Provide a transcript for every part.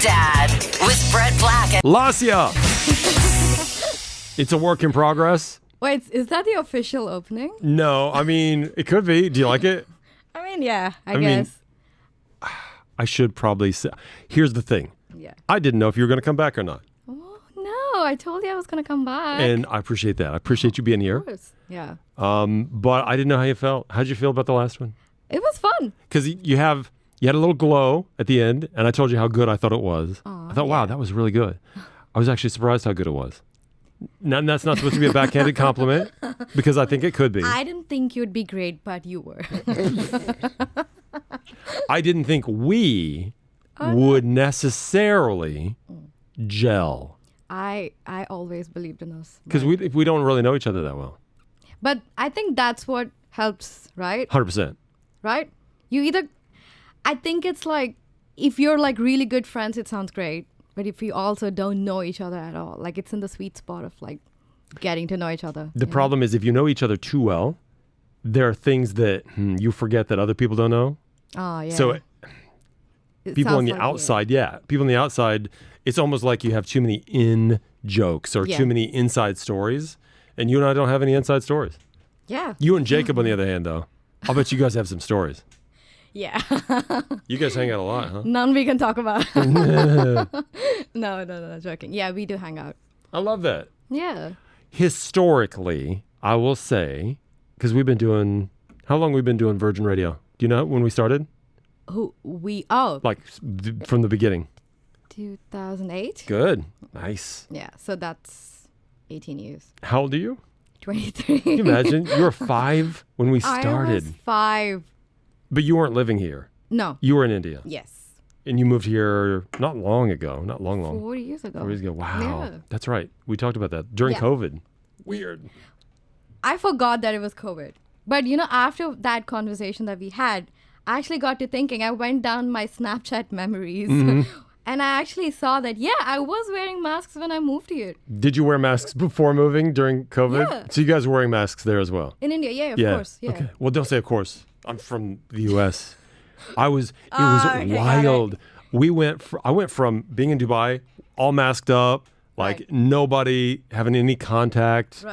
Dad with Brett Black and Laasya. It's a work in progress. Wait, is that the official opening? No, I mean, it could be. Do you like it? I mean, yeah, I mean, guess. I should probably say. Here's the thing. Yeah. I didn't know if you were going to come back or not. Oh, no, I told you I was going to come back. And I appreciate that. I appreciate you being here. Of course. Yeah. But I didn't know how you felt. How'd you feel about the last one? It was fun. Because you had a little glow at the end, and I told you how good I thought it was. Aw, I thought, wow, that was really good. I was actually surprised how good it was. Now, that's not supposed to be a backhanded compliment, because I think it could be. I didn't think you'd be great, but you were. I didn't think we would necessarily gel. I always believed in us. Because we don't really know each other that well. But I think that's what helps, right? 100%. Right? I think it's like, if you're like really good friends, it sounds great. But if you also don't know each other at all, like it's in the sweet spot of like getting to know each other. The problem is if you know each other too well, there are things that you forget that other people don't know. Oh, yeah. So people on the like outside, people on the outside, it's almost like you have too many in jokes or too many inside stories. And you and I don't have any inside stories. Yeah. You and Jacob, on the other hand, though, I'll bet you guys have some stories. Yeah. You guys hang out a lot, huh? None we can talk about. No, joking. Yeah, we do hang out. I love that. Yeah. Historically, I will say, because how long we've been doing Virgin Radio? Do you know when we started? Like from the beginning. 2008. Good. Nice. Yeah, so that's 18 years. How old are you? 23. Can you imagine? You were 5 when we started. I was 5. But you weren't living here. No. You were in India. Yes. And you moved here not long ago. Not long. 4 years ago. 4 years ago. Wow. Yeah. That's right. We talked about that during COVID. Weird. I forgot that it was COVID. But, after that conversation that we had, I actually got to thinking. I went down my Snapchat memories. And I actually saw that, I was wearing masks when I moved here. Did you wear masks before moving during COVID? Yeah. So you guys were wearing masks there as well? In India, of course. Yeah. Okay. Well, don't say of course. I'm from the U.S. It was wild. I went from being in Dubai, all masked up, like nobody having any contact,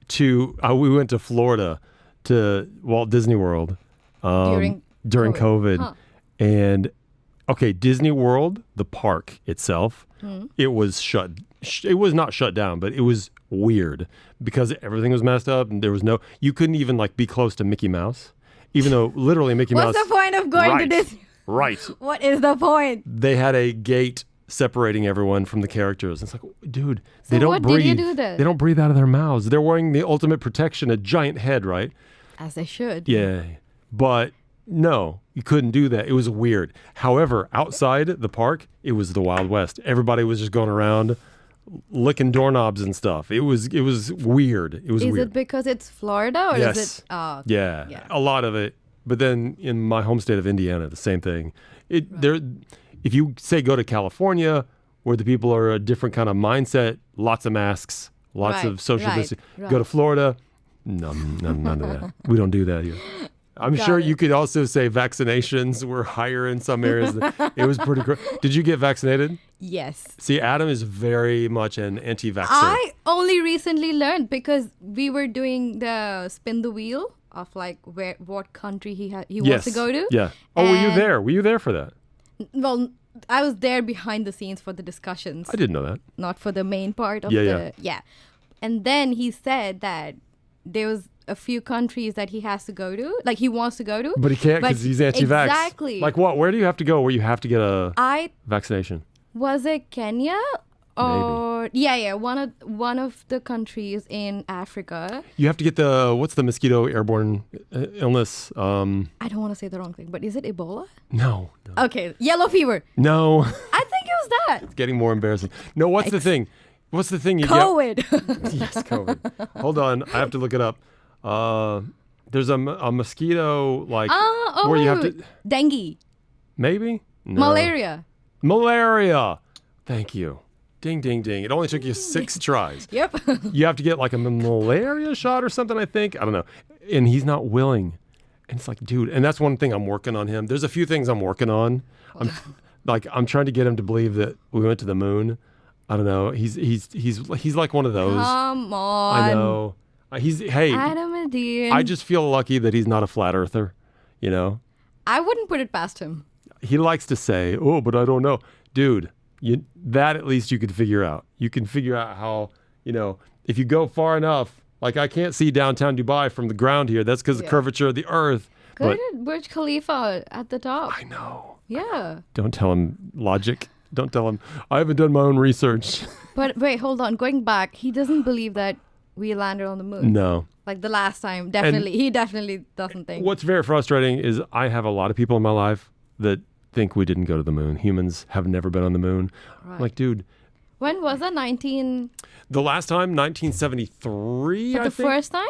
to we went to Florida, to Walt Disney World during COVID. Huh. And Disney World, the park itself, it was shut. It was not shut down, but it was weird because everything was messed up, and you couldn't even like be close to Mickey Mouse, even though literally Mickey Mouse. What's the point of going to Disney? Right. What is the point? They had a gate separating everyone from the characters. It's like, dude, they don't what breathe. Did you do then? They don't breathe out of their mouths. They're wearing the ultimate protection, a giant head, right? As they should. Yeah, but. No, you couldn't do that. It was weird. However, outside the park, it was the Wild West. Everybody was just going around licking doorknobs and stuff. It was weird. It was weird. Is it because it's Florida or yes. is it? Yeah, a lot of it. But then in my home state of Indiana, the same thing. If you say go to California, where the people are a different kind of mindset, lots of masks, lots of social distancing. Go to Florida, none of that. We don't do that here. I'm sure you could also say vaccinations were higher in some areas. It was pretty cool. Did you get vaccinated? Yes. See, Adam is very much an anti-vaxxer. I only recently learned because we were doing the spin the wheel of like what country he wants to go to. Yeah. Oh, were you there? Were you there for that? Well, I was there behind the scenes for the discussions. I didn't know that. Not for the main part of Yeah. And then he said that there was a few countries that he has to go to, like he wants to go to. But he can't because he's anti-vax. Exactly. Like what? Where do you have to go where you have to get a vaccination? Was it Kenya? Or Maybe. one of the countries in Africa. You have to get what's the mosquito airborne illness? I don't want to say the wrong thing, but is it Ebola? No. Okay, yellow fever. No. I think it was that. It's getting more embarrassing. No, what's the thing? What's the thing you get? COVID. Yes, COVID. Hold on, I have to look it up. There's a mosquito where you have to dengue. Maybe? No. Malaria. Thank you. Ding, ding, ding. It only took you 6 tries. Yep. You have to get like a malaria shot or something, I think. I don't know. And he's not willing. And it's like, dude, and that's one thing I'm working on him. There's a few things I'm working on. Like I'm trying to get him to believe that we went to the moon. I don't know. He's like one of those. Come on. I know. Hey. Adam and Dean. I just feel lucky that he's not a flat earther. You know. I wouldn't put it past him. He likes to say, "Oh, but I don't know, dude." That at least you could figure out. You can figure out how if you go far enough. Like I can't see downtown Dubai from the ground here. That's because of the curvature of the earth. Go to Burj Khalifa at the top. I know. Yeah. Don't tell him logic. Don't tell him. I haven't done my own research. But wait, hold on. Going back, he doesn't believe that we landed on the moon. No. Like the last time, definitely. He definitely doesn't think. What's very frustrating is I have a lot of people in my life that think we didn't go to the moon. Humans have never been on the moon. Right. I'm like, dude. When was that? The last time, 1973, But the first time?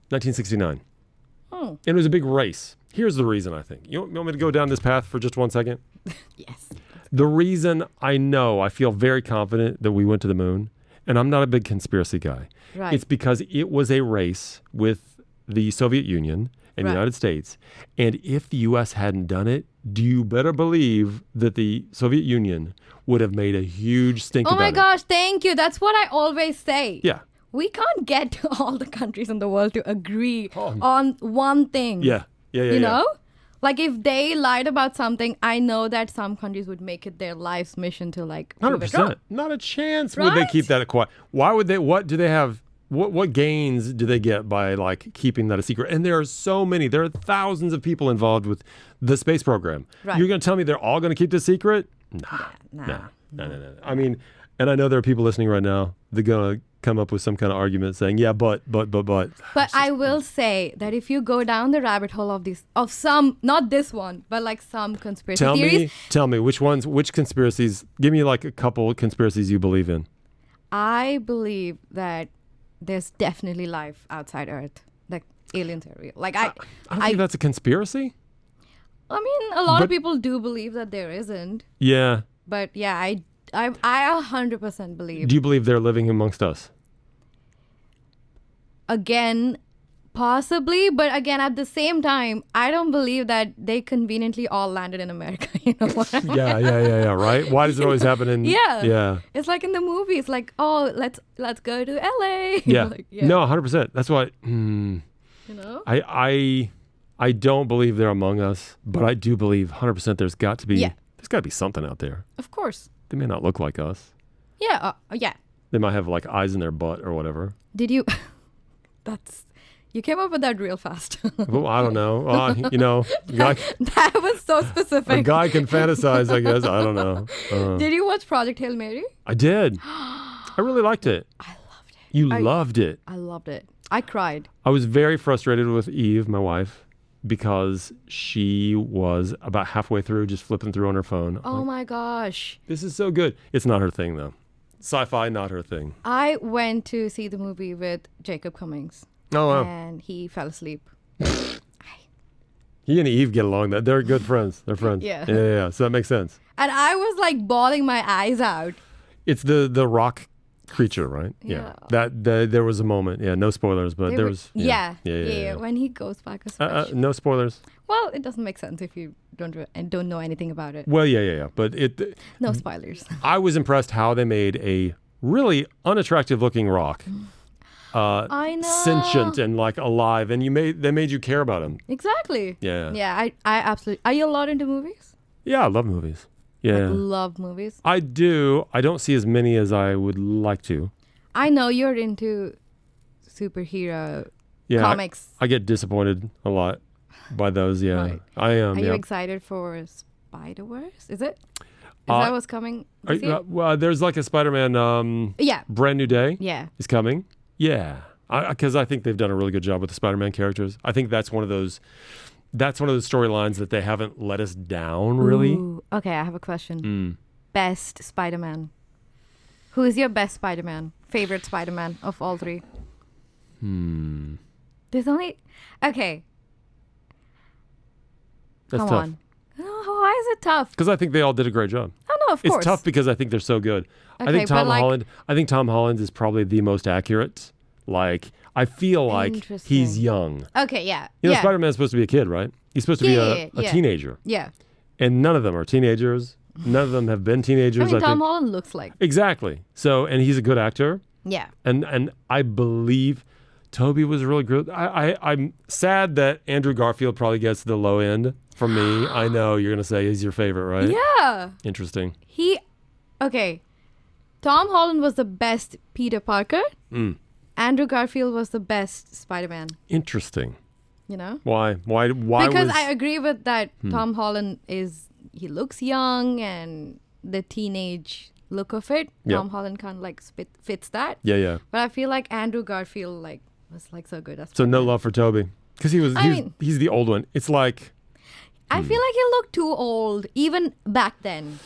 1969. Oh. And it was a big race. Here's the reason, I think. You want me to go down this path for just 1 second? Yes. The reason I feel very confident that we went to the moon, and I'm not a big conspiracy guy. Right. It's because it was a race with the Soviet Union and the United States. And if the U.S. hadn't done it, do you better believe that the Soviet Union would have made a huge stink about it. Oh my gosh, thank you. That's what I always say. Yeah. We can't get all the countries in the world to agree on one thing. Yeah. You know? Like if they lied about something, I know that some countries would make it their life's mission to like 100%. Not a chance would they keep that quiet. Why would they? What do they have? What gains do they get by like keeping that a secret? And there are so many. There are thousands of people involved with the space program. Right. You're going to tell me they're all going to keep this secret? Nah. No. I mean, and I know there are people listening right now. They're going to come up with some kind of argument saying, yeah, but. But I will say that if you go down the rabbit hole of some, not this one, but like some conspiracy theories. Tell me which conspiracies, give me like a couple of conspiracies you believe in. I believe that there's definitely life outside Earth. Like aliens are real. Like I don't think that's a conspiracy. I mean, a lot of people do believe that there isn't. Yeah. But yeah, I 100% believe. Do you believe they're living amongst us? Again, possibly, but again, at the same time, I don't believe that they conveniently all landed in America. You know what? Yeah. Right? Why does it always happen in? Yeah. It's like in the movies, like, oh, let's go to LA. Yeah. Like, yeah. No, 100%. That's why. You know. I don't believe they're among us, but I do believe 100% there's got to be. Yeah. There's got to be something out there. Of course. They may not look like us. Yeah. Yeah. They might have like eyes in their butt or whatever. Did you? You came up with that real fast. Well, I don't know. That was so specific. A guy can fantasize, I guess. I don't know. Did you watch Project Hail Mary? I did. I really liked it. I loved it. You loved it. I loved it. I cried. I was very frustrated with Eve, my wife, because she was about halfway through just flipping through on her phone. Oh my gosh. This is so good. It's not her thing, though. Sci-fi, not her thing. I went to see the movie with Jacob Cummings. Oh, wow. And he fell asleep. He and Eve get along. They're good friends. They're friends. Yeah. So that makes sense. And I was like bawling my eyes out. It's the rock creature, right? Yeah. There was a moment. Yeah, no spoilers, but there was. Yeah. When he goes back, especially. No spoilers. Well, it doesn't make sense if you don't know anything about it. Well, yeah. But no spoilers. I was impressed how they made a really unattractive looking rock. I know. Sentient and like alive, and they made you care about him. Exactly. Yeah. Yeah, I absolutely. Are you a lot into movies? Yeah, I love movies. Yeah. Like, love movies. I do. I don't see as many as I would like to. I know you're into superhero comics. I get disappointed a lot by those. Yeah, Right. I am. Are you excited for Spider-Verse? Is it? Is that what's coming this year? Well, there's like a Spider-Man. Brand New Day. Yeah. Is coming. Yeah, because I think they've done a really good job with the Spider-Man characters. I think that's one of those storylines that they haven't let us down, really. Ooh, okay, I have a question. Best Spider-Man. Who is your best Spider-Man? Favorite Spider-Man of all three? There's only... Okay. That's Come tough. on. Oh, why is it tough? Because I think they all did a great job. Oh, no, of course. It's tough because I think they're so good. Okay, I think Tom Holland is probably the most accurate. Like, I feel like he's young. Okay, yeah. You know, Spider-Man's supposed to be a kid, right? He's supposed to be a teenager. Yeah. And none of them are teenagers. None of them have been teenagers. I mean, Tom think. Holland looks like. Exactly. So, and he's a good actor. Yeah. And I believe Toby was really good. I'm sad that Andrew Garfield probably gets the low end from me. I know you're going to say he's your favorite, right? Yeah. Interesting. Okay. Tom Holland was the best Peter Parker. Andrew Garfield was the best Spider-Man. Interesting. You know? Why? Because I agree with that. Tom Holland he looks young and the teenage look of it. Yep. Tom Holland kind of like fits that. Yeah. But I feel like Andrew Garfield was like so good as So no Spider-Man. love for Toby because he's the old one. It's like I feel like he looked too old even back then.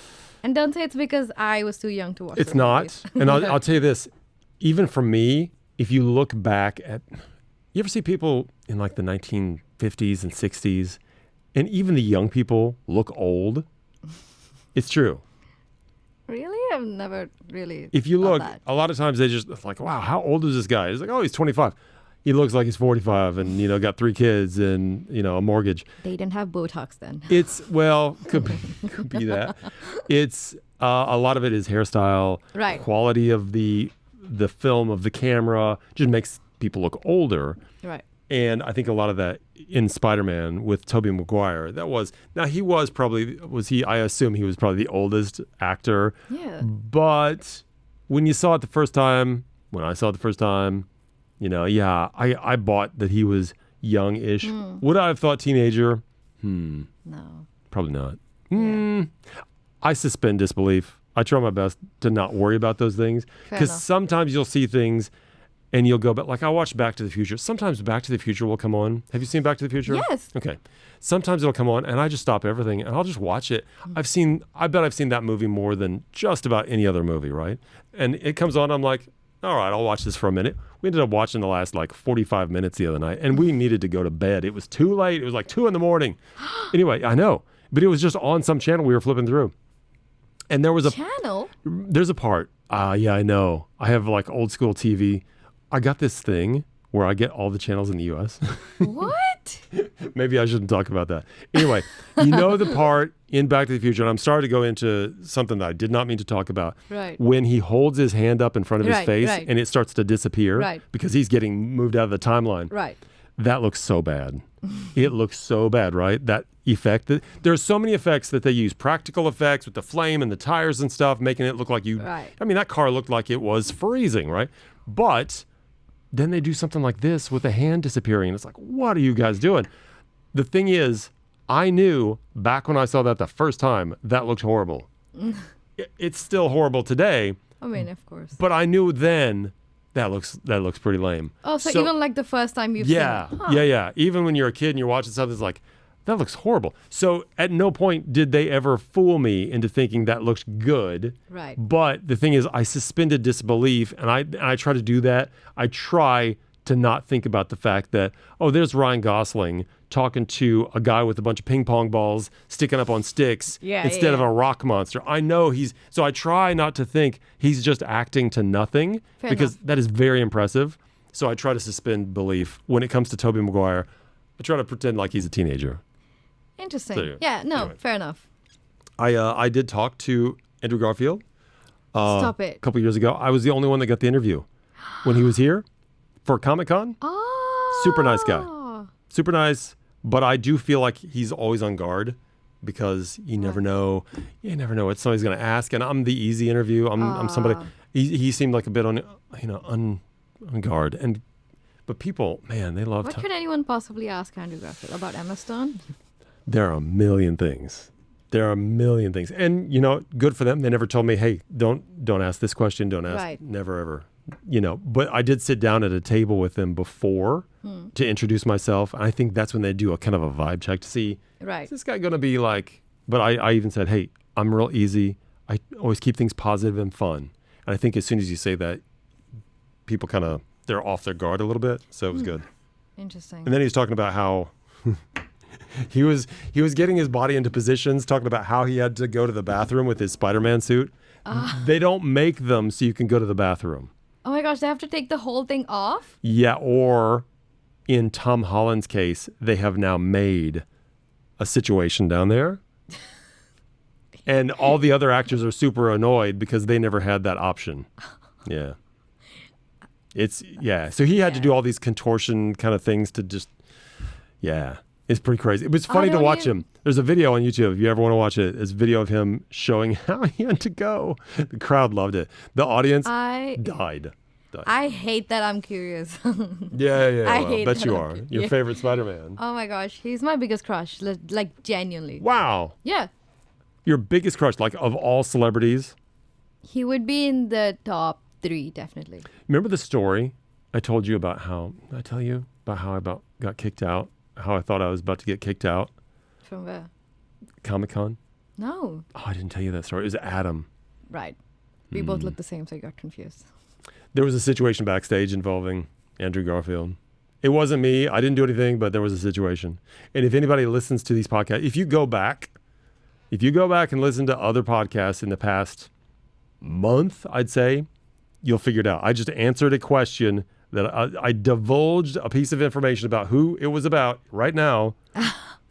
And don't say it's because I was too young to watch. it's the not. movies. And I'll tell you this, even for me, if you look back at, you ever see people in like the 1950s and 60s, and even the young people look old? It's true. Really? I've never really. If you thought look, that. a lot of times they just it's like, wow, how old is this guy? He's like, oh, he's 25. He looks like he's 45 and, got 3 kids and, a mortgage. They didn't have Botox then. Could be that. It's a lot of it is hairstyle, Right. quality of the film, of the camera, just makes people look older. Right. And I think a lot of that in Spider-Man with Tobey Maguire, I assume he was probably the oldest actor. Yeah. But when you saw it the first time, I bought that he was young-ish. Would I have thought teenager? No. Probably not. I suspend disbelief. I try my best to not worry about those things Fair because enough. sometimes you'll see things and you'll go, but like I watched Back to the Future. Sometimes Back to the Future will come on. Have you seen Back to the Future? Yes. Okay. Sometimes it'll come on and I just stop everything and I'll just watch it. I bet I've seen that movie more than just about any other movie, right? And it comes on, I'm like, all right, I'll watch this for a minute. We ended up watching the last 45 minutes the other night and we needed to go to bed. It was too late. It was like 2 a.m. Anyway, I know, but it was just on some channel we were flipping through. And there's a part. Yeah, I know. I have old school TV. I got this thing where I get all the channels in the U.S. What? Maybe I shouldn't talk about that. Anyway, the part in Back to the Future, and I'm sorry to go into something that I did not mean to talk about. Right. When he holds his hand up in front of his face right. and it starts to disappear Right. because he's getting moved out of the timeline. Right. That looks so bad. It looks so bad, right? That effect. There's so many effects that they use. Practical effects with the flame and the tires and stuff, making it look like Right. I mean, that car looked like it was freezing, right? But then they do something like this with the hand disappearing. And it's like, what are you guys doing? The thing is, I knew back when I saw that the first time, that looked horrible. It's still horrible today, I mean, of course. but I knew then that looks pretty lame. Oh, so even the first time you've Yeah, seen it. Huh. yeah. Even when you're a kid and you're watching something, it's like, that looks horrible. So at no point did they ever fool me into thinking that looked good. Right. But the thing is, I suspended disbelief, and I try to do that. I try to not think about the fact that, oh, there's Ryan Gosling talking to a guy with a bunch of ping pong balls sticking up on sticks instead of a rock monster. I know so I try not to think he's just acting to nothing because that is very impressive. So I try to suspend belief when it comes to Tobey Maguire. I try to pretend like he's a teenager. Interesting. So, yeah, no, anyway. fair enough. I did talk to Andrew Garfield Stop a it. couple years ago. I was the only one that got the interview when he was here for Comic-Con. Oh. Super nice guy. Super nice. But I do feel like he's always on guard because you never know. You never know what somebody's going to ask. And I'm the easy interview. I'm somebody. He seemed like a bit on guard. But people, man, they love. What could anyone possibly ask Andrew Garfield about Emma Stone? There are a million things. And good for them. They never told me, hey, don't ask this question. Don't ask. Right. Never ever. But I did sit down at a table with them before to introduce myself. And I think that's when they do a kind of a vibe check to see, Right. is this guy going to be like, but I even said, hey, I'm real easy. I always keep things positive and fun. And I think as soon as you say that, people they're off their guard a little bit. So it was good. Interesting. And then he was talking about how he was getting his body into positions, talking about how he had to go to the bathroom with his Spider-Man suit. They don't make them so you can go to the bathroom. Oh my gosh, they have to take the whole thing off? Yeah, or in Tom Holland's case, they have now made a situation down there. And all the other actors are super annoyed because they never had that option. Yeah. So he had to do all these contortion kind of things to just, it's pretty crazy. It was funny to watch him. There's a video on YouTube. If you ever want to watch it, it's a video of him showing how he had to go. The crowd loved it. The audience died. I hate that I'm curious. I bet you are. Your favorite Spider-Man. Oh my gosh, he's my biggest crush. Like genuinely. Wow. Yeah. Your biggest crush, like of all celebrities? He would be in the top 3, definitely. Remember the story I told you about how I got kicked out? How I thought I was about to get kicked out? From where? Comic-Con? No. Oh, I didn't tell you that story. It was Adam. Right. We both look the same, so I got confused. There was a situation backstage involving Andrew Garfield. It wasn't me. I didn't do anything, but there was a situation. And if anybody listens to these podcasts, if you go back and listen to other podcasts in the past month, I'd say, you'll figure it out. I just answered a question that I divulged a piece of information about who it was about right now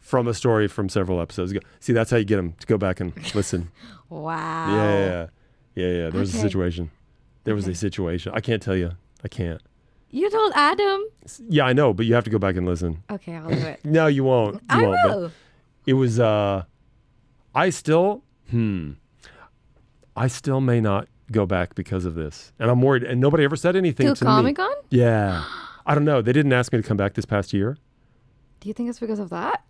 from a story from several episodes ago. See, that's how you get them to go back and listen. Wow. Yeah. There was a situation. There was a situation. I can't tell you. I can't. You told Adam. Yeah, I know, but you have to go back and listen. Okay, I'll do it. No, you won't. I will. It was, I still may not go back because of this. And I'm worried. And nobody ever said anything to me. Comic-Con? Yeah. I don't know. They didn't ask me to come back this past year. Do you think it's because of that?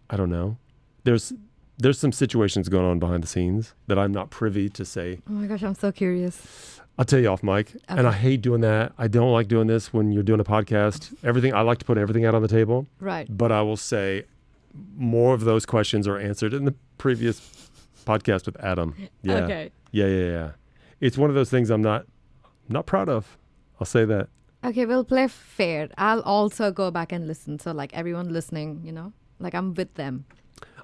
I don't know. There's some situations going on behind the scenes that I'm not privy to say. Oh my gosh, I'm so curious. I'll tell you off mic. Okay. And I hate doing that. I don't like doing this when you're doing a podcast. I like to put everything out on the table. Right. But I will say more of those questions are answered in the previous podcast with Adam. Yeah. Okay. Yeah. It's one of those things I'm not proud of. I'll say that. Okay, we'll play fair. I'll also go back and listen. So like everyone listening, like I'm with them.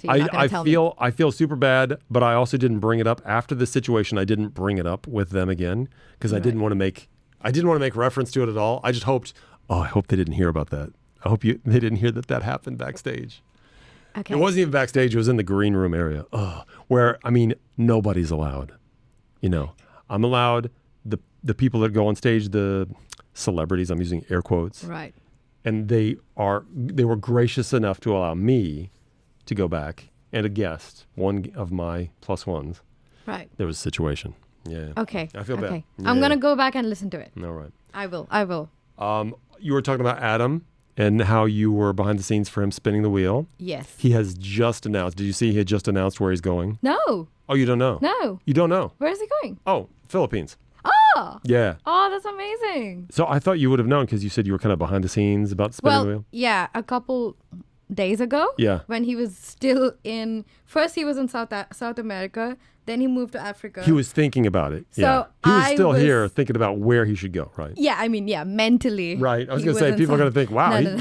So I feel super bad, but I also didn't bring it up after the situation. I didn't bring it up with them again because I didn't want to make reference to it at all. I just hoped, I hope they didn't hear about that. I hope they didn't hear that happened backstage. Okay. It wasn't even backstage. It was in the green room area where, nobody's allowed. I'm allowed the people that go on stage, the celebrities, I'm using air quotes. Right. And they were gracious enough to allow me to go back and a guest, one of my plus ones. Right. There was a situation. Yeah. Okay. I feel bad. Yeah. I'm going to go back and listen to it. All right. I will. You were talking about Adam and how you were behind the scenes for him spinning the wheel. Yes. He has just announced. Did you see he had just announced where he's going? No. Oh, you don't know? No. You don't know? Where is he going? Oh, Philippines. Oh. Yeah. Oh, that's amazing. So I thought you would have known because you said you were kind of behind the scenes about spinning the wheel. Yeah, a couple days ago. Yeah. When he was still first he was in South America, then he moved to Africa. He was thinking about it. So yeah. He was still here thinking about where he should go, right? Yeah, mentally. Right. I was going to say, people are going to think, wow, No.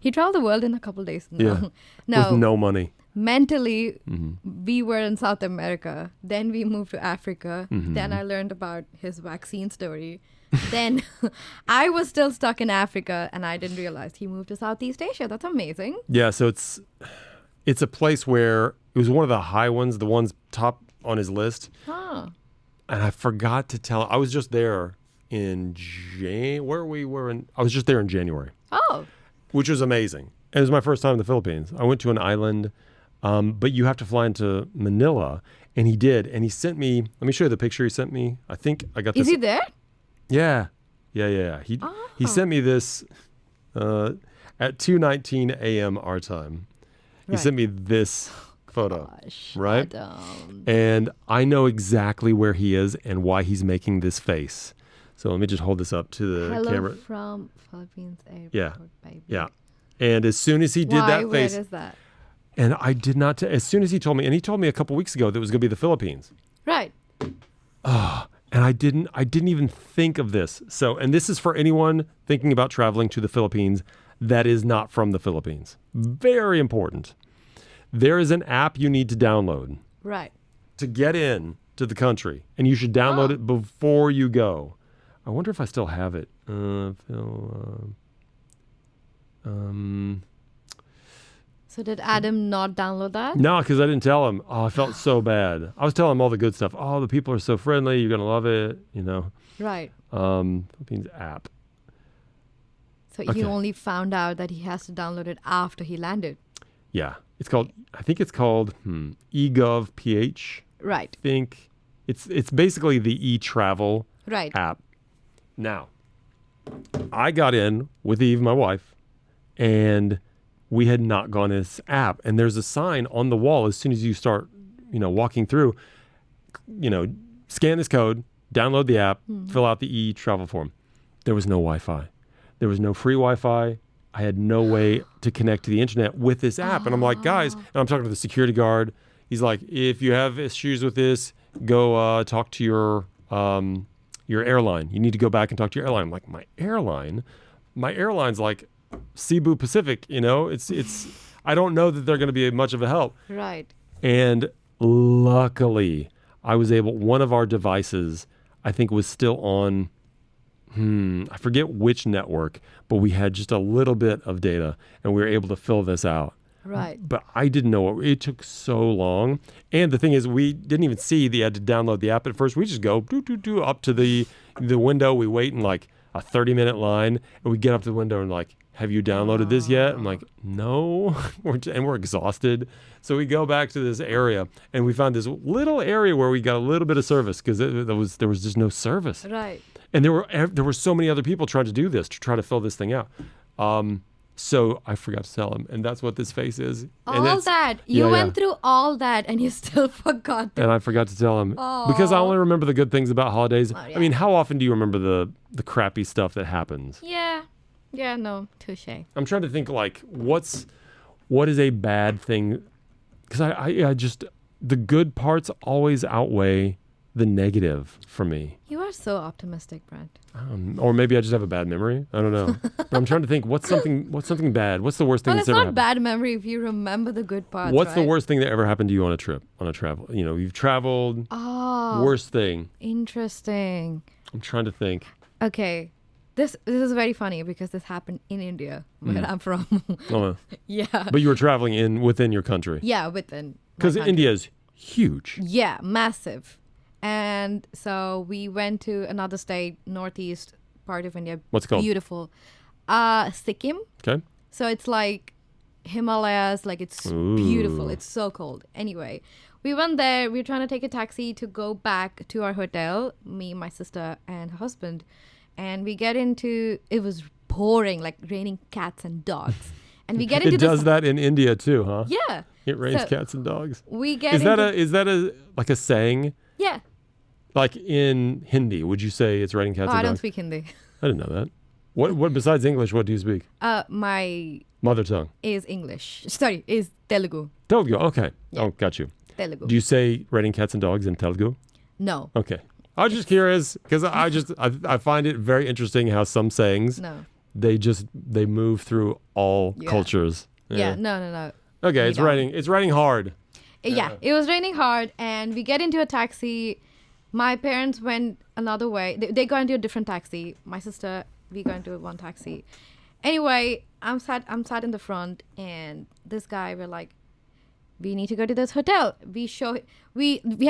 He traveled the world in a couple days. No. With no money. Mentally, we were in South America. Then we moved to Africa. Then I learned about his vaccine story. Then I was still stuck in Africa, and I didn't realize he moved to Southeast Asia. That's amazing. Yeah, so it's a place where it was one of the high ones, the ones top on his list. Huh. And I forgot to tell. I was just there in I was just there in January. Oh. Which was amazing. It was my first time in the Philippines. I went to an island. But you have to fly into Manila, and he did. And he sent me, let me show you the picture he sent me. I think I got this. Is he there? Yeah. He sent me this at 2:19 a.m. our time. He sent me this photo, right? And I know exactly where he is and why he's making this face. So let me just hold this up to the camera. Hello from Philippines Airport, baby. Yeah. And as soon as he did that face. Where is that? And I did not, as soon as he told me, and he told me a couple weeks ago that it was going to be the Philippines. Right. And I didn't even think of this. So, and this is for anyone thinking about traveling to the Philippines that is not from the Philippines. Very important. There is an app you need to download. Right. To get in to the country. And you should download it before you go. I wonder if I still have it. So So did Adam not download that? No, because I didn't tell him. Oh, I felt so bad. I was telling him all the good stuff. Oh, the people are so friendly. You're going to love it, Right. Philippines app. So Okay. he only found out that he has to download it after he landed. Yeah. I think it's called eGov PH. Right. I think it's basically the e-travel Right. app. Now, I got in with Eve, my wife, and we had not gone to this app. And there's a sign on the wall as soon as you start, walking through, scan this code, download the app, fill out the e-travel form. There was no Wi-Fi. There was no free Wi-Fi. I had no way to connect to the internet with this app. And I'm like, guys, and I'm talking to the security guard. He's like, if you have issues with this, go talk to your airline. You need to go back and talk to your airline. I'm like, my airline? My airline's like Cebu Pacific, it's I don't know that they're going to be much of a help. Right. And luckily, I was able, one of our devices, I think was still on, I forget which network, but we had just a little bit of data and we were able to fill this out. Right. But I didn't know it took so long. And the thing is, we didn't even see that you had to download the app at first. We just go up to the window. We wait in like a 30-minute line and we get up to the window and like, have you downloaded this yet? I'm like, no. We're exhausted. So we go back to this area and we found this little area where we got a little bit of service because there was just no service. Right. And there were so many other people trying to do this, to try to fill this thing out. So I forgot to tell him, and that's what this face is. All that. You went through all that and you still forgot that. And I forgot to tell him because I only remember the good things about holidays. Oh, yeah. I mean, how often do you remember the crappy stuff that happens? Yeah. Yeah, no, touche. I'm trying to think like what is a bad thing? Because I just, the good parts always outweigh the negative for me. You are so optimistic, Brent. Or maybe I just have a bad memory. I don't know. But I'm trying to think what's something bad? What's the worst thing Well, that's it's ever not happened? bad memory if you remember the good parts. What's the right? worst thing that ever happened to you on a trip, on a travel? You've traveled. Oh, Worst thing. interesting. I'm trying to think. Okay. This is very funny because this happened in India, where I'm from. Oh, Yeah. but you were traveling within your country. Yeah, within. my Because country. India is huge. Yeah, massive. And so we went to another state, northeast part of India. What's it called? Beautiful. Sikkim. Okay. So it's like Himalayas, like it's beautiful. It's so cold. Anyway, we went there. We were trying to take a taxi to go back to our hotel, me, my sister, and her husband. And we get into, it was pouring, like raining cats and dogs. And we get into It does that in India too, huh? Yeah. It rains So cats and dogs. We get Is that into, like a saying? Yeah. Like in Hindi, would you say it's raining cats Oh, and I don't dogs? speak Hindi. I didn't know that. What besides English, what do you speak? My Mother tongue. is English. Sorry, is Telugu. Telugu. Okay. Yeah. Oh, got you. Telugu. Do you say raining cats and dogs in Telugu? No. Okay. I was just curious because I find it very interesting how some sayings No. they move through all Yeah. cultures. Yeah. No. Okay, We it's don't. raining. It's raining hard. Yeah, it was raining hard, and we get into a taxi. My parents went another way. They got into a different taxi. My sister, we got into one taxi. Anyway, I'm sat in the front, and this guy, we're like, we need to go to this hotel. We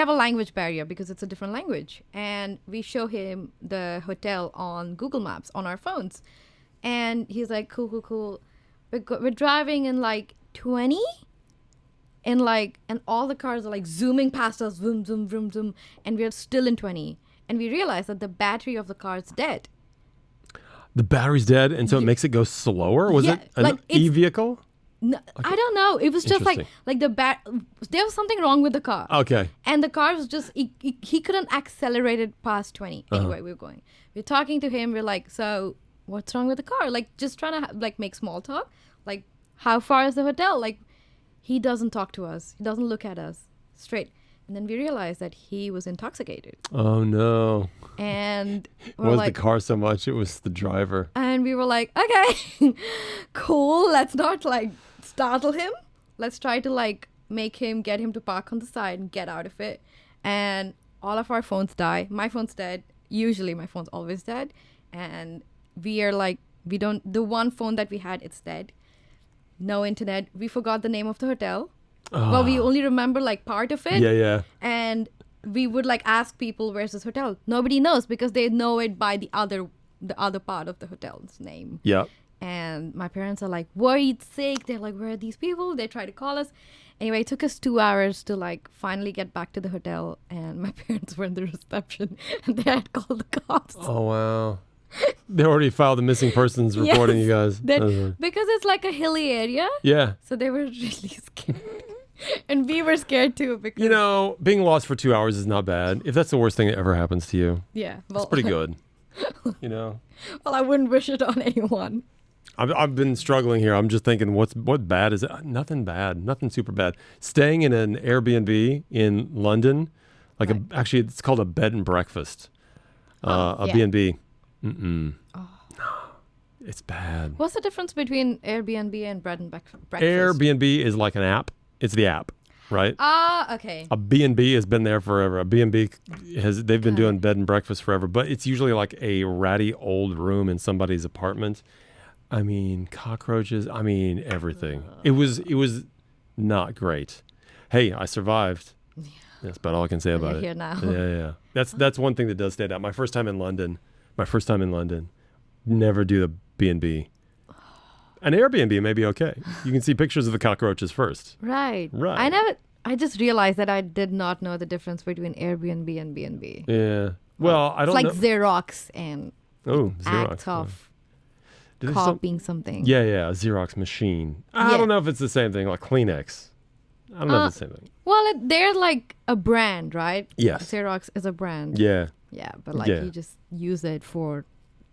have a language barrier because it's a different language, and we show him the hotel on Google Maps on our phones, and he's like, cool. We're driving in like 20. And all the cars are like zooming past us, zoom, zoom, zoom, zoom, and we're still in 20. And we realize that the battery of the car is dead. The battery's dead, and so it makes it go slower. Was Yeah, it an like it's- e-vehicle? No, I don't know. It was just like Interesting. there was something wrong with the car. Okay. And the car was just, he couldn't accelerate it past 20. Anyway, we're going. We're talking to him. We're like, so what's wrong with the car? Like, just trying to make small talk. Like, how far is the hotel? Like, he doesn't talk to us. He doesn't look at us straight. And then we realized that he was intoxicated. Oh no! And It we're was like, the car so much; it was the driver. and we were like, okay, cool. Let's not startle him. Let's try to get him to park on the side and get out of it. And all of our phones die. My phone's dead. Usually my phone's always dead. And we are the one phone that we had, it's dead. no internet. We forgot the name of the hotel. Well, we only remember like part of it. Yeah. And we would like ask people, where's this hotel? Nobody knows because they know it by the other part of the hotel's name. Yeah. And my parents are like worried sick. They're like, where are these people? They try to call us. Anyway, it took us 2 hours to like finally get back to the hotel. And my parents were in the reception and they had called the cops. Oh, wow. They already filed a missing persons reporting you guys. Because it's like a hilly area. Yeah. So they were really scared. And we were scared too. Because, You know, being lost for 2 hours is not bad. If that's the worst thing that ever happens to you, yeah, it's pretty good. You know? Well, I wouldn't wish it on anyone. I've been struggling here. I'm just thinking, what bad is it? Nothing bad. Nothing super bad. Staying in an Airbnb in London, like actually it's called a bed and breakfast. A B&B. No, it's bad. What's the difference between Airbnb and bread and breakfast? Airbnb is like an app. It's the app, right? Okay. A B&B has been there forever. A B&B they've been doing bed and breakfast forever, but it's usually like a ratty old room in somebody's apartment. I mean, cockroaches. I mean, everything. It was not great. Hey, I survived. Yeah. That's about all I can say about it. Here now. Yeah. That's one thing that does stand out. My first time in London. Never do the B&B. An Airbnb may be okay. You can see pictures of the cockroaches first. Right. I just realized that I did not know the difference between Airbnb and B&B. Yeah. Well, I don't know. It's like Xerox and Xerox. act of copying something. Yeah, a Xerox machine. I don't know if it's the same thing, like Kleenex. I don't know if it's the same thing. Well, they're like a brand, right? Yes. Xerox is a brand. Yeah. Yeah, but like you just use it for...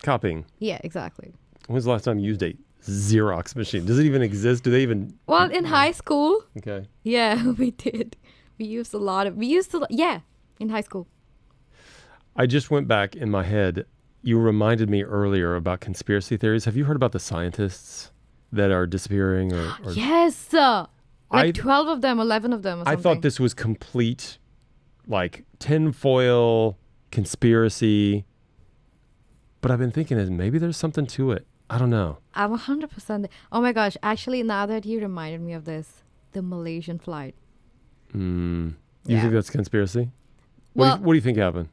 Copying. Yeah, exactly. When's the last time you used a Xerox machine? Does it even exist? Do they even... Well, in high school. Okay. Yeah, we did. We used in high school. I just went back in my head. You reminded me earlier about conspiracy theories. Have you heard about the scientists that are disappearing? Or Yes. Like 12 of them, 11 of them or something. I thought this was complete, like, tinfoil conspiracy. But I've been thinking maybe there's something to it. I don't know. I'm 100%. Oh my gosh. Actually, now that you reminded me of this, the Malaysian flight. You think that's conspiracy? What do you think happened?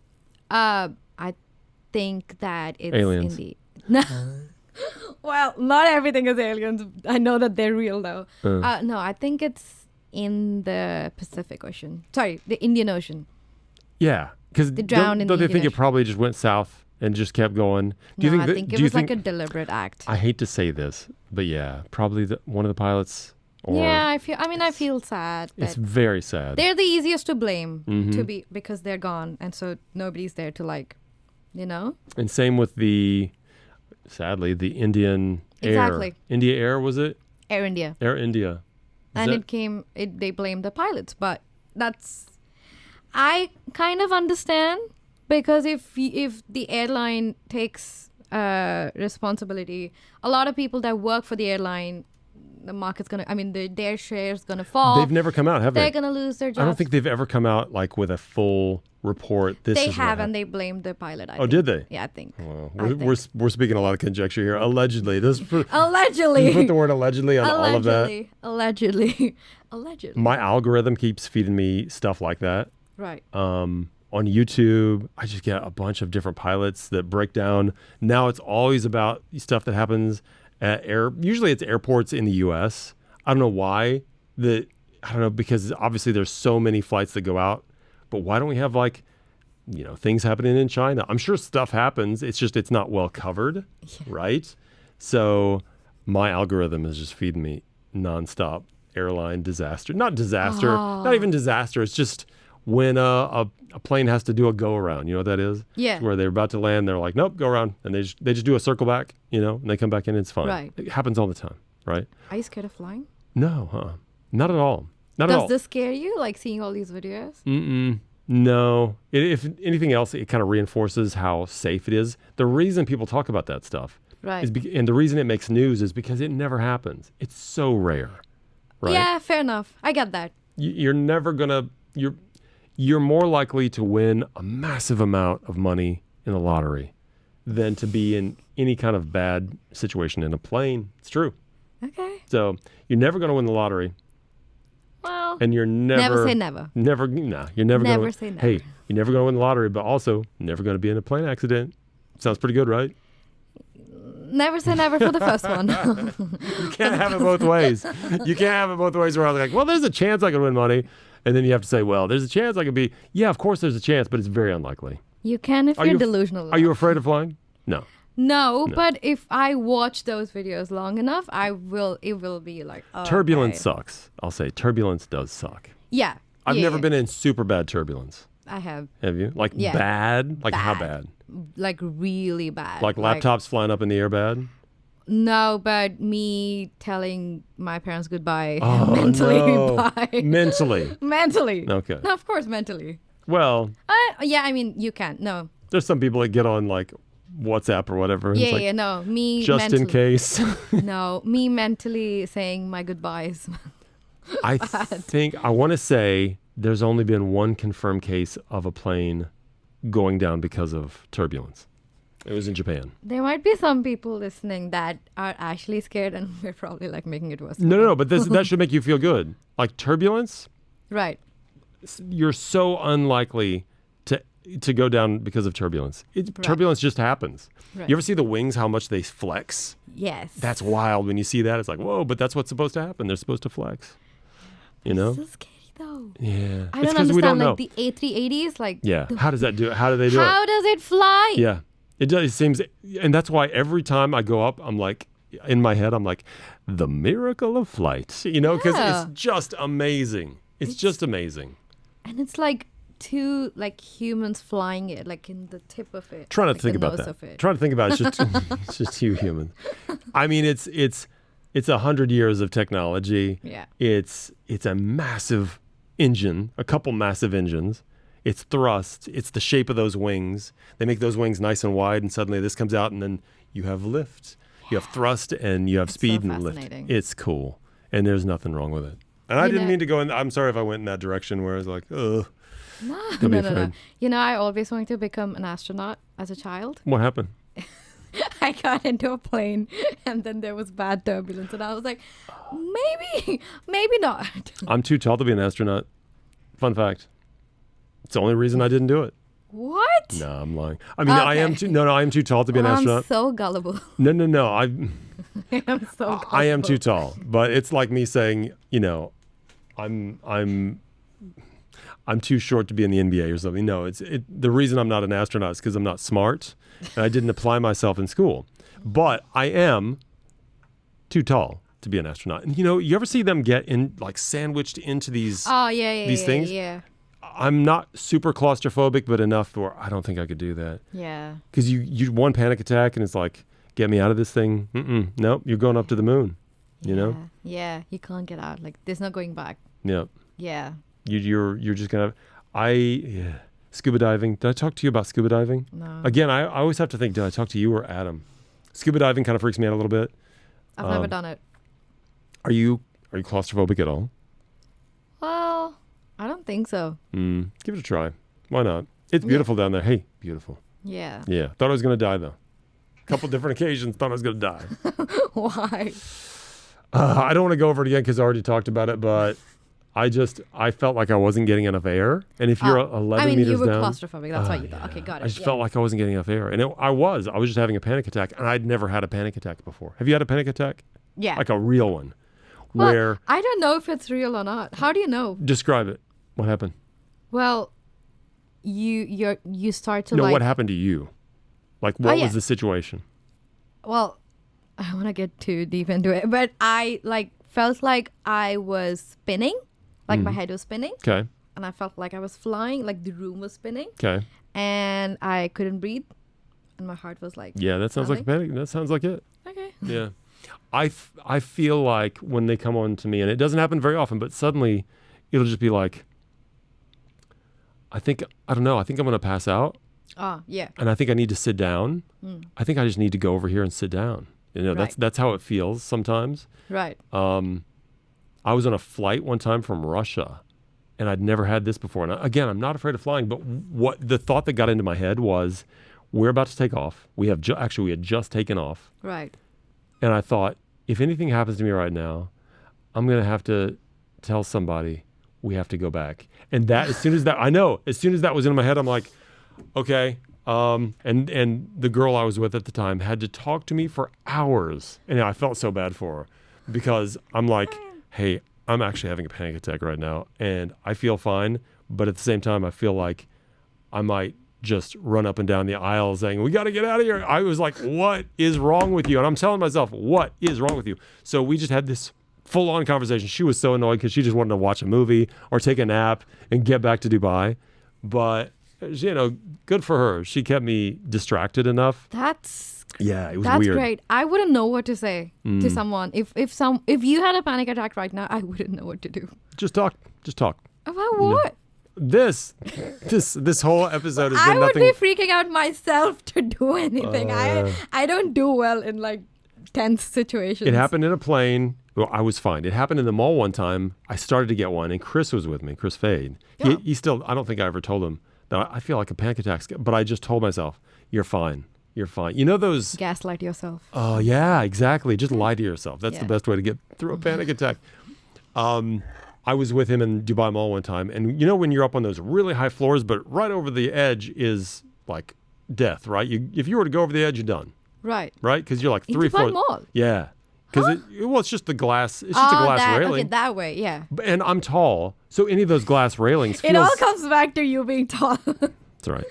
I think that it's aliens. No. Well, not everything is aliens. I know that they're real though. No, I think it's in the Pacific Ocean. Sorry, the Indian Ocean. Yeah, because don't they think it probably just went south and just kept going? I think it was like a deliberate act. I hate to say this, but yeah, probably one of the pilots. I feel sad. It's very sad. They're the easiest to blame because they're gone, and so nobody's there to like, you know. And same with sadly, the Indian Air. India Air, was it? Air India. Air India. They blamed the pilots, but I kind of understand, because if the airline takes responsibility, a lot of people that work for the airline, the market's their share's gonna fall. They've never come out, have they? They're gonna lose their jobs. I don't think they've ever come out like with a full report. They have, and they blamed the pilot. I think. Did they? Yeah, I think. Well, we're speaking a lot of conjecture here. Allegedly, allegedly. You put the word allegedly on all of that. Allegedly. My algorithm keeps feeding me stuff like that. Right. On YouTube, I just get a bunch of different pilots that break down. Now it's always about stuff that happens at usually it's airports in the U.S. I don't know why. Because obviously there's so many flights that go out. But why don't we have things happening in China? I'm sure stuff happens. It's just it's not well covered, right? So my algorithm is just feeding me nonstop airline disaster. Not disaster, not even disaster. It's just when a plane has to do a go around. You know what that is? Yeah. It's where they're about to land, they're like, nope, go around, and they just do a circle back, and they come back in. And it's fine. Right. It happens all the time, right? Are you scared of flying? No, not at all. Not at all. Does this scare you, like seeing all these videos? No. If anything else, it kind of reinforces how safe it is. The reason people talk about that stuff, right, and the reason it makes news is because it never happens. It's so rare, right? Yeah, fair enough. I get that. You're never gonna. You're more likely to win a massive amount of money in the lottery than to be in any kind of bad situation in a plane. It's true. Okay. So you're never going to win the lottery. Well, And you're never say never. Never, nah, you're never Never going to say never. Hey, you're never going to win the lottery, but also never going to be in a plane accident. Sounds pretty good, right? Never say never for the first one. You can't have it both ways. You can't have it both ways where I was like, well, there's a chance I could win money. And then you have to say, well, there's a chance I could be, yeah, of course there's a chance, but it's very unlikely. You can if you're delusional. Are you afraid of flying? No. No, but if I watch those videos long enough, it will be like, oh, Turbulence okay. sucks. I'll say turbulence does suck. Yeah. I've Yeah, never yeah. been in super bad turbulence. I have. Have you? Like Yeah. bad? Like how Bad. bad? Like really bad. Like laptops flying up in the air bad? No, but me telling my parents goodbye Oh, mentally. no. Bye. Mentally. Mentally. Okay. No, of course, mentally. Well, Yeah, I mean, you can. No. there's some people that get on like WhatsApp or whatever. And Yeah, it's like, yeah, no. Me just in mentally. case. No, me mentally saying my goodbyes. I think, I want to say there's only been one confirmed case of a plane going down because of turbulence. It was in Japan. There might be some people listening that are actually scared and we're probably like making it worse. No, but that should make you feel good. Like turbulence, Right. you're so unlikely to go down because of turbulence. Turbulence just happens. Right. You ever see the wings, how much they flex? Yes. That's wild. When you see that, it's like, whoa, but that's what's supposed to happen. They're supposed to flex. You know? so scary though. Yeah. I It's don't 'cause we understand don't like know. the A380s like Yeah. How does that do it? How do they do it? how does it fly? Yeah. It does. It seems, and that's why every time I go up, I'm like, in my head, I'm like, the miracle of flight, you know, because Yeah. it's just amazing. It's just amazing. And it's like two like humans flying it like in the tip of it. Trying like to think the about nose that. of it. Trying to think about it. It's just, it's just two humans. I mean, it's 100 years of technology. Yeah. It's a massive engine, a couple massive engines. It's thrust. It's the shape of those wings. They make those wings nice and wide, and suddenly this comes out, and then you have lift. You have thrust, and you have speed so and lift. fascinating. It's cool, and there's nothing wrong with it. And I didn't mean to go in. I'm sorry if I went in that direction where I was like, ugh. No, Don't be no. afraid. You know, I always wanted to become an astronaut as a child. What happened? I got into a plane and then there was bad turbulence and I was like, maybe not. I'm too tall to be an astronaut. Fun fact. It's the only reason I didn't do it. What? No, I'm lying. I mean, I am too. No, I am too tall to be an astronaut. I'm so gullible. No. I'm so gullible. I am too tall. But it's like me saying, you know, I'm too short to be in the NBA or something. No, the reason I'm not an astronaut is because I'm not smart and I didn't apply myself in school. But I am too tall to be an astronaut. And you know, you ever see them get in like sandwiched into these Oh yeah, these things? Yeah. I'm not super claustrophobic, but enough where I don't think I could do that. Yeah. Because you one panic attack and it's like, get me out of this thing. Nope, you're going up to the moon. You know? Yeah, you can't get out. Like there's no going back. Yeah. Yeah. You're just gonna. Scuba diving. Did I talk to you about scuba diving? No. Again, I always have to think. Did I talk to you or Adam? Scuba diving kind of freaks me out a little bit. I've never done it. Are you claustrophobic at all? Well, I don't think so. Give it a try. Why not? It's beautiful down there. Hey, beautiful. Yeah. Yeah. Thought I was gonna die though. A couple different occasions. Thought I was gonna die. Why? I don't want to go over it again because I already talked about it, but I felt like I wasn't getting enough air. And if you're 11 meters you were down, claustrophobic. That's why you thought. Okay, got it. I just felt like I wasn't getting enough air. And I was just having a panic attack. And I'd never had a panic attack before. Have you had a panic attack? Yeah. Like a real one? Well, Where, I don't know if it's real or not. How do you know? describe it. What happened? Well, you start to No, like. what happened to you? Like, what yeah. was the situation? Well, I don't want to get too deep into it, but I like felt like I was spinning, like my head was spinning, Okay. and I felt like I was flying, like the room was spinning, Okay. and I couldn't breathe, and my heart was like. Yeah, that sounds like a panic. That sounds like it. Okay. Yeah. I feel like when they come on to me, and it doesn't happen very often, but suddenly it'll just be like, I don't know, I think I'm going to pass out. Oh yeah. And I think I need to sit down. I think I just need to go over here and sit down. You know, Right. that's how it feels sometimes. Right. I was on a flight one time from Russia, and I'd never had this before. And again, I'm not afraid of flying, but what the thought that got into my head was, we're about to take off. We had just taken off, Right. and I thought, if anything happens to me right now, I'm going to have to tell somebody we have to go back. And that, as soon as that was in my head, I'm like, okay. And the girl I was with at the time had to talk to me for hours. And I felt so bad for her because I'm like, hey, I'm actually having a panic attack right now and I feel fine. But at the same time, I feel like I might just run up and down the aisle saying, we got to get out of here. I was like, what is wrong with you? And I'm telling myself, what is wrong with you? So we just had this full-on conversation. She was so annoyed because she just wanted to watch a movie or take a nap and get back to Dubai. But, good for her. She kept me distracted enough. It was weird. That's great. I wouldn't know what to say to someone. If you had a panic attack right now, I wouldn't know what to do. Just talk. About what? This whole episode has been I would nothing. be freaking out myself to do anything. I don't do well in like tense situations. It happened in a plane. Well, I was fine. It happened in the mall one time. I started to get one, and Chris was with me, Chris Fade. Yeah. He still, I don't think I ever told him that I feel like a panic attack, but I just told myself, you're fine. You're fine. You know those... Gaslight yourself. Oh, yeah, exactly. Just lie to yourself. That's the best way to get through a panic attack. I was with him in Dubai Mall one time, and when you're up on those really high floors, but right over the edge is like death, right? If you were to go over the edge, you're done. Right. Right? Because you're like In 3 Dubai floors. Mall? Yeah. Because it's just the glass. It's just a glass railing. Okay, that way, yeah. And I'm tall, so any of those glass railings feels... It all comes back to you being tall. That's right.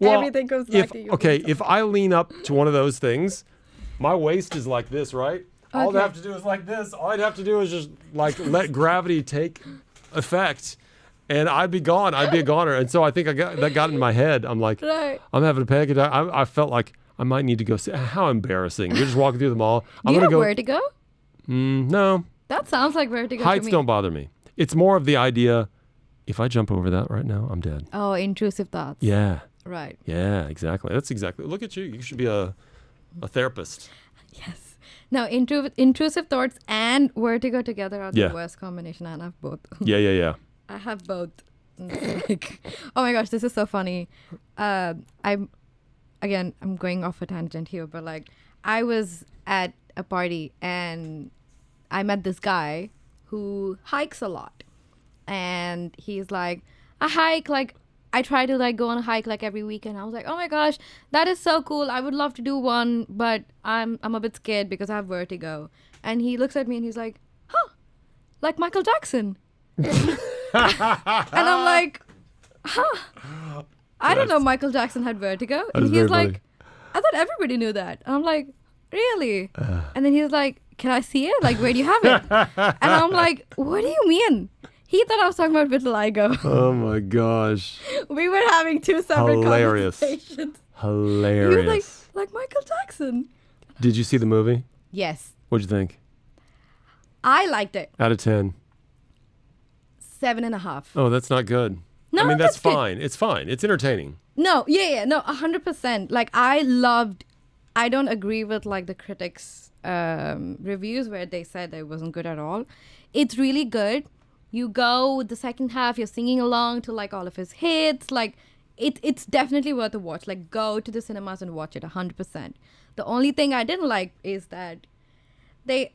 Everything comes back to you. Okay, if I lean up to one of those things, my waist is like this, right? All I have to do is like this. All I'd have to do is just like let gravity take effect, and I'd be gone. I'd be a goner. And so I think that got in my head. I'm like, Right. I'm having a panic attack. I felt like I might need to go. How embarrassing! You're just walking through the mall. Do you have vertigo? No. That sounds like vertigo Heights to me. don't bother me. It's more of the idea. If I jump over that right now, I'm dead. Oh, intrusive thoughts. Yeah. Right. Yeah. Exactly. That's exactly. Look at you. You should be a therapist. Yes. Now, intrusive thoughts and vertigo together are the worst combination, and I have both. Yeah. I have both. Like, oh my gosh, this is so funny. I'm going off a tangent here, but like, I was at a party and I met this guy who hikes a lot, and he's like, I hike like. I try to like go on a hike like every weekend. I was like, oh my gosh, that is so cool. I would love to do one, but I'm a bit scared because I have vertigo. And he looks at me and he's like, like Michael Jackson. And I'm like, I don't know Michael Jackson had vertigo. And he's like, I thought everybody knew that. And I'm like, really? And then he's like, can I see it? Like, where do you have it? And I'm like, what do you mean? He thought I was talking about vitiligo. Oh my gosh. We were having two separate conversations. Hilarious. He was like Michael Jackson. Did you see the movie? Yes. What'd you think? I liked it. Out of 10. 7.5. Oh, that's not good. No, I mean, that's good. fine. It's fine. It's entertaining. No, no, 100%. Like, I don't agree with like the critics' reviews where they said it wasn't good at all. It's really good. You go the second half, you're singing along to like all of his hits. Like, it's definitely worth a watch. Like, go to the cinemas and watch it 100%. The only thing I didn't like is that it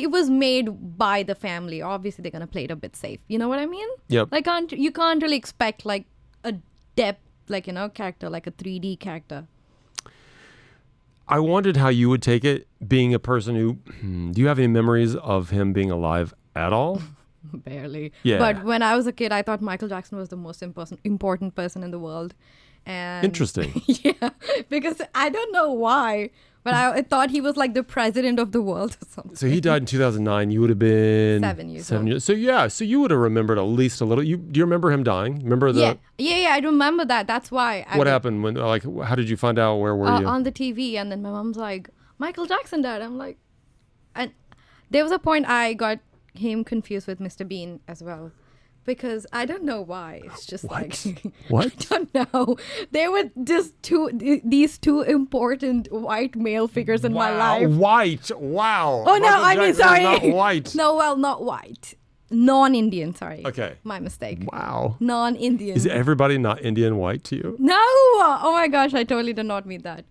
was made by the family. Obviously, they're gonna play it a bit safe. You know what I mean? Yep. Like, you can't really expect like a depth, like, character, like a 3D character. I wondered how you would take it, being a person who. Do you have any memories of him being alive at all? Barely. Yeah. But when I was a kid, I thought Michael Jackson was the most important person in the world. And Interesting. Yeah, because I don't know why, but I thought he was like the president of the world or something. So he died in 2009. You would have been 7 years old. So you would have remembered at least a little. Do you remember him dying? Remember the? Yeah. I remember that. That's why. What happened when? Like, how did you find out? Where were you? On the TV, and then my mom's like, Michael Jackson died. I'm like, and there was a point I got him confused with Mr. Bean as well, because I don't know why. It's just What? like What? I don't know. They were just these two important white male figures in my life. White. Wow. Oh no, I mean, sorry. Not white. No, well, not white. Non-Indian. Sorry. Okay. My mistake. Wow. Non-Indian. Is everybody not Indian white to you? No. Oh my gosh, I totally did not mean that.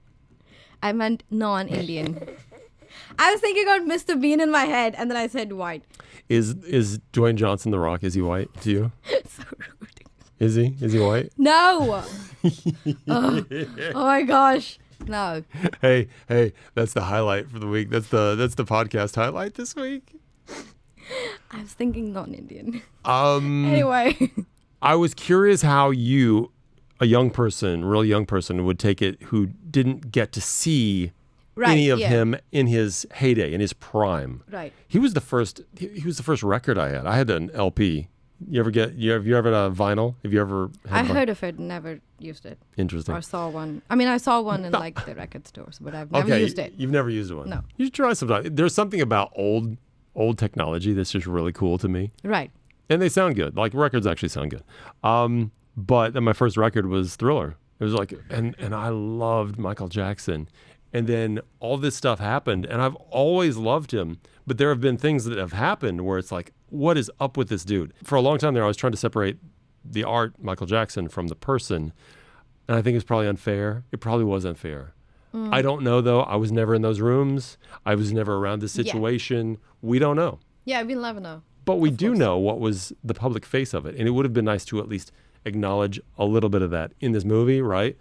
I meant non-Indian. I was thinking about Mr. Bean in my head, and then I said white. Is Dwayne Johnson The Rock? Is he white to you? So rude. Is he? Is he white? No. Oh my gosh. No. Hey, that's the highlight for the week. That's the podcast highlight this week. I was thinking non-Indian. Anyway. I was curious how you, a young person, real young person, would take it who didn't get to see any of him in his heyday, in his prime. Right. He was the first record I had. I had an LP. Have you ever had a vinyl? Have you ever had heard of it, never used it. Interesting. Or saw one. I mean, I saw one in like the record stores, but I've never used it. You've never used one? No. You should try sometime. There's something about old technology that's just really cool to me. Right. And they sound good. Like records actually sound good. But then my first record was Thriller. It was like, and I loved Michael Jackson. And then all this stuff happened, and I've always loved him. But there have been things that have happened where it's like, what is up with this dude? For a long time there, I was trying to separate the art, Michael Jackson, from the person. And I think it's probably unfair. It probably was unfair. I don't know, though. I was never in those rooms. I was never around this situation. Yeah. We don't know. Yeah, we'll never know. But we do know what was the public face of it. And it would have been nice to at least acknowledge a little bit of that in this movie, right?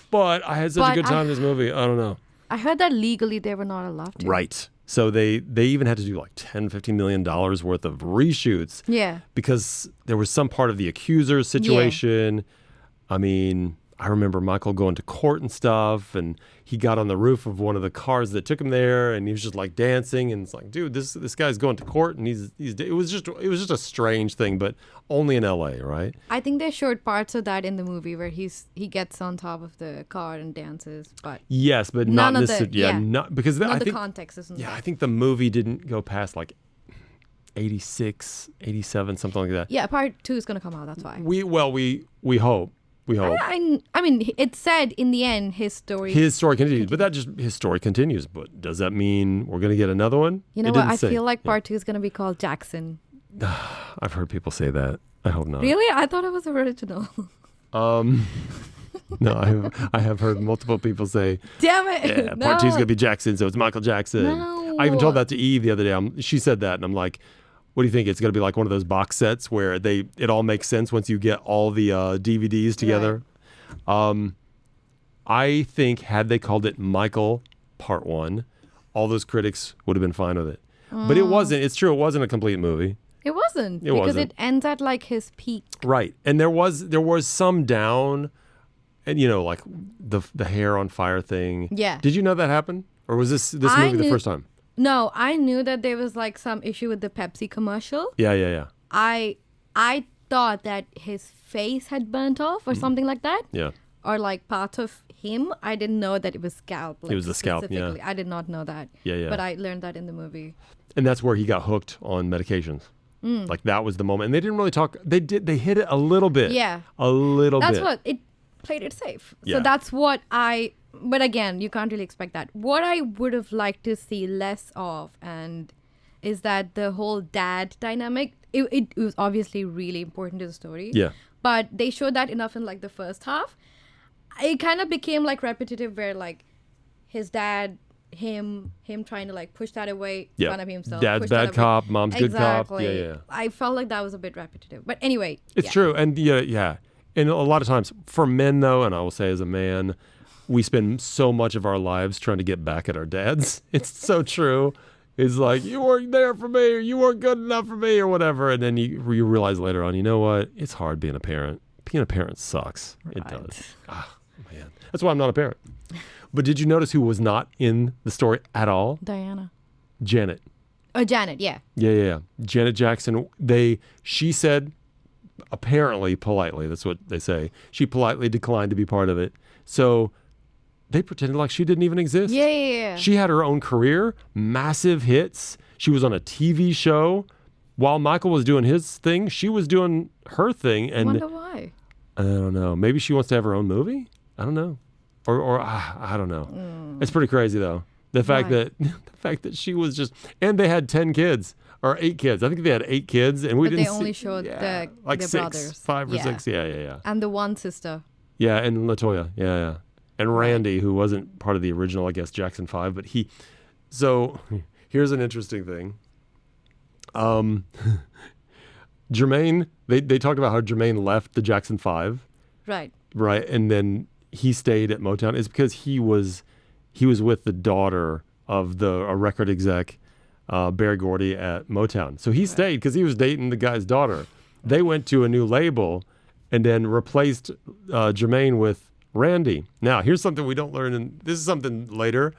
But I had such a good time in this movie. I don't know. I heard that legally they were not allowed to. Right. So they even had to do like $10-15 million worth of reshoots. Yeah. Because there was some part of the accuser's situation. Yeah. I mean, I remember Michael going to court and stuff, and he got on the roof of one of the cars that took him there, and he was just like dancing, and it's like, dude, this guy's going to court, and it was just a strange thing, but only in LA, right? I think they showed parts of that in the movie where he gets on top of the car and dances, but yes, but not necessarily. Not because not I the think, context isn't. Yeah, I think the movie didn't go past like 86, 87, something like that. Yeah, part 2 is gonna come out. That's why. We hope. We hope. I mean, it said in the end his story continues, but his story continues. But does that mean we're going to get another one? You know what? I feel like part 2 is going to be called Jackson. I've heard people say that. I hope not. Really? I thought it was original. No, I have heard multiple people say, damn it. Yeah, part 2 is going to be Jackson, so it's Michael Jackson. No. I even told that to Eve the other day. She said that, and I'm like, what do you think? It's going to be like one of those box sets where it all makes sense once you get all the DVDs together. Right. I think had they called it Michael Part 1, all those critics would have been fine with it. But it wasn't. It's true. It wasn't a complete movie. It wasn't. Because it ends at like his peak. Right. And there was some down, and like the hair on fire thing. Yeah. Did you know that happened? Or was this movie the first time? No, I knew that there was like some issue with the Pepsi commercial. Yeah. I thought that his face had burnt off or something like that. Yeah. Or like part of him. I didn't know that it was scalp. Like, it was the scalp, yeah. I did not know that. Yeah. But I learned that in the movie. And that's where he got hooked on medications. Like that was the moment. And they didn't really talk. They hit it a little bit. Yeah. A little bit. That's what it played it safe. Yeah. So that's what but again, you can't really expect that. What I would have liked to see less of is that the whole dad dynamic, it was obviously really important to the story. Yeah. But they showed that enough in like the first half. It kind of became like repetitive where like his dad, him trying to like push that away, kind of himself. Dad's bad cop, mom's good cop. Yeah. I felt like that was a bit repetitive. But anyway. It's true. And yeah. And a lot of times for men though, and I will say as a man, we spend so much of our lives trying to get back at our dads. It's so true. It's like, you weren't there for me, or you weren't good enough for me, or whatever. And then you realize later on, you know what? It's hard being a parent. Being a parent sucks. Right. It does. Ah, man. That's why I'm not a parent. But did you notice who was not in the story at all? Diana. Janet. Oh, Janet, yeah. Yeah. Janet Jackson, she said, apparently, politely, that's what they say, she politely declined to be part of it. So they pretended like she didn't even exist. Yeah. She had her own career, massive hits. She was on a TV show. While Michael was doing his thing, she was doing her thing. And I wonder why. I don't know. Maybe she wants to have her own movie? I don't know. Or I don't know. It's pretty crazy, though. The fact that she was just... And they had 10 kids. Or 8 kids. I think they had 8 kids. And we didn't they only showed the brothers. 5 or 6. Yeah. And the one sister. Yeah, and LaToya. Yeah. And Randy, who wasn't part of the original, I guess, Jackson 5, but So here's an interesting thing. Jermaine, they talked about how Jermaine left the Jackson 5. Right. Right. And then he stayed at Motown. It's because he was with the daughter of a record exec, Barry Gordy at Motown. So he stayed because he was dating the guy's daughter. They went to a new label and then replaced Jermaine with Randy. Now, here's something we don't learn, and this is something later.